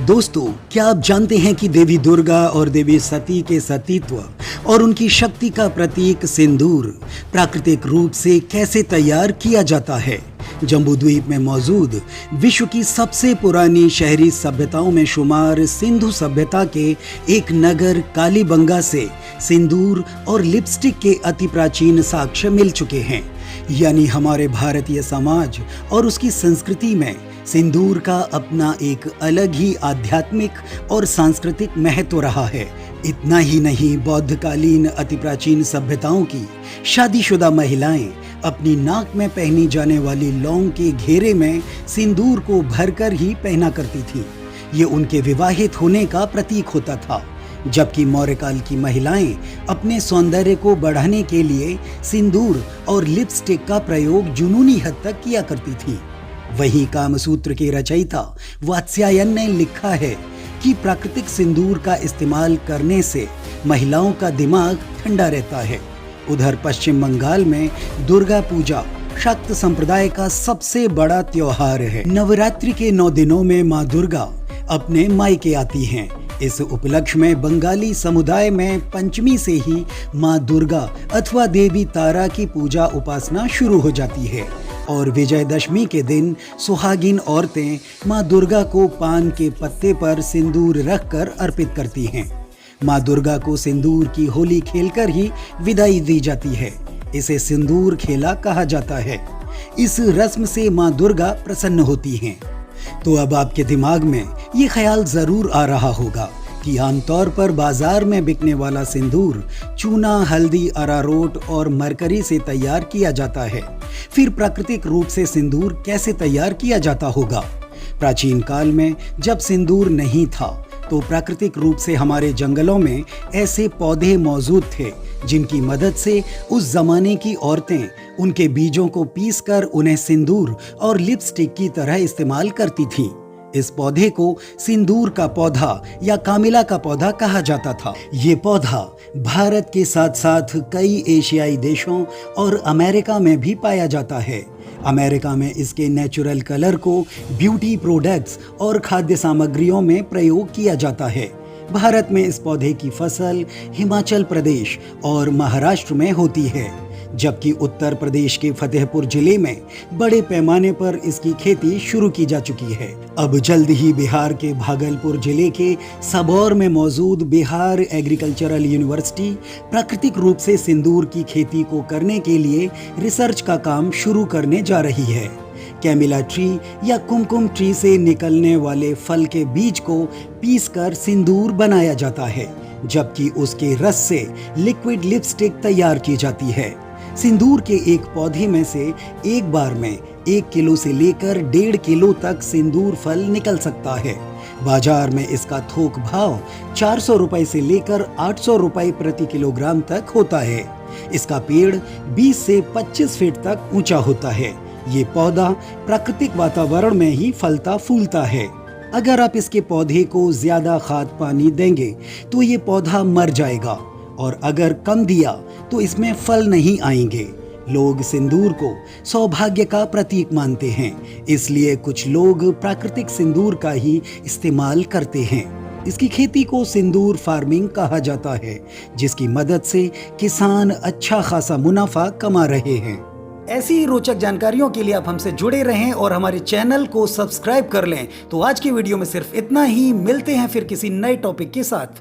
दोस्तों, क्या आप जानते हैं कि देवी दुर्गा और देवी सती के सतीत्व और उनकी शक्ति का प्रतीक सिंदूर प्राकृतिक रूप से कैसे तैयार किया जाता है? जम्बूद्वीप में मौजूद विश्व की सबसे पुरानी शहरी सभ्यताओं में शुमार सिंधु सभ्यता के एक नगर कालीबंगा से सिंदूर और लिपस्टिक के अति प्राचीन साक्ष्य मिल चुके हैं। यानी हमारे भारतीय समाज और उसकी संस्कृति में सिंदूर का अपना एक अलग ही आध्यात्मिक और सांस्कृतिक महत्व रहा है। इतना ही नहीं, बौद्धकालीन अति प्राचीन सभ्यताओं की शादीशुदा महिलाएं अपनी नाक में पहनी जाने वाली लौंग के घेरे में सिंदूर को भरकर ही पहना करती थीं। ये उनके विवाहित होने का प्रतीक होता था। जबकि मौर्यकाल की महिलाएं अपने सौंदर्य को बढ़ाने के लिए सिंदूर और लिपस्टिक का प्रयोग जुनूनी हद तक किया करती थीं। वहीं कामसूत्र के रचयिता वात्स्यायन ने लिखा है कि प्राकृतिक सिंदूर का इस्तेमाल करने से महिलाओं का दिमाग ठंडा रहता है। उधर पश्चिम बंगाल में दुर्गा पूजा शाक्त संप्रदाय का सबसे बड़ा त्योहार है। नवरात्रि के 9 दिनों में माँ दुर्गा अपने मायके आती हैं। इस उपलक्ष्य में बंगाली समुदाय में पंचमी से ही माँ दुर्गा अथवा देवी तारा की पूजा उपासना शुरू हो जाती है और विजयदशमी के दिन सुहागिन औरतें माँ दुर्गा को पान के पत्ते पर सिंदूर रखकर अर्पित करती हैं। माँ दुर्गा को सिंदूर की होली खेलकर ही विदाई दी जाती है। इसे सिंदूर खेला कहा जाता है। इस रस्म से माँ दुर्गा प्रसन्न होती हैं। तो अब आपके दिमाग में ये ख्याल जरूर आ रहा होगा कि आमतौर पर बाजार में बिकने वाला सिंदूर चूना, हल्दी, अरारोट और मरकरी से तैयार किया जाता है। फिर प्राकृतिक रूप से सिंदूर कैसे तैयार किया जाता होगा? प्राचीन काल में जब सिंदूर नहीं था तो प्राकृतिक रूप से हमारे जंगलों में ऐसे पौधे मौजूद थे जिनकी मदद से उस जमाने की औरतें उनके बीजों को पीसकर उन्हें सिंदूर और लिपस्टिक की तरह इस्तेमाल करती थीं। इस पौधे को सिंदूर का पौधा या कामिला का पौधा कहा जाता था। ये पौधा भारत के साथ साथ कई एशियाई देशों और अमेरिका में भी पाया जाता है। अमेरिका में इसके नेचुरल कलर को ब्यूटी प्रोडक्ट्स और खाद्य सामग्रियों में प्रयोग किया जाता है। भारत में इस पौधे की फसल हिमाचल प्रदेश और महाराष्ट्र में होती है, जबकि उत्तर प्रदेश के फतेहपुर जिले में बड़े पैमाने पर इसकी खेती शुरू की जा चुकी है। अब जल्द ही बिहार के भागलपुर जिले के सबौर में मौजूद बिहार एग्रीकल्चरल यूनिवर्सिटी प्राकृतिक रूप से सिंदूर की खेती को करने के लिए रिसर्च का काम शुरू करने जा रही है। कैमिला ट्री या कुमकुम ट्री से निकलने वाले फल के बीज को पीसकर सिंदूर बनाया जाता है, जबकि उसके रस से लिक्विड लिपस्टिक तैयार की जाती है। सिंदूर के एक पौधे में से एक बार में 1 किलो से लेकर 1.5 किलो तक सिंदूर फल निकल सकता है। बाजार में इसका थोक भाव 400 रुपए से लेकर 800 रुपए प्रति किलोग्राम तक होता है। इसका पेड़ 20 से 25 फीट तक ऊंचा होता है। ये पौधा प्राकृतिक वातावरण में ही फलता फूलता है। अगर आप इसके पौधे को ज्यादा खाद पानी देंगे तो ये पौधा मर जाएगा और अगर कम दिया तो इसमें फल नहीं आएंगे। लोग सिंदूर को सौभाग्य का प्रतीक मानते हैं, इसलिए कुछ लोग प्राकृतिक सिंदूर का ही इस्तेमाल करते हैं। इसकी खेती को सिंदूर फार्मिंग कहा जाता है, जिसकी मदद से किसान अच्छा खासा मुनाफा कमा रहे हैं। ऐसी ही रोचक जानकारियों के लिए आप हमसे जुड़े रहें और हमारे चैनल को सब्सक्राइब कर लें। तो आज की वीडियो में सिर्फ इतना ही। मिलते हैं फिर किसी नए टॉपिक के साथ।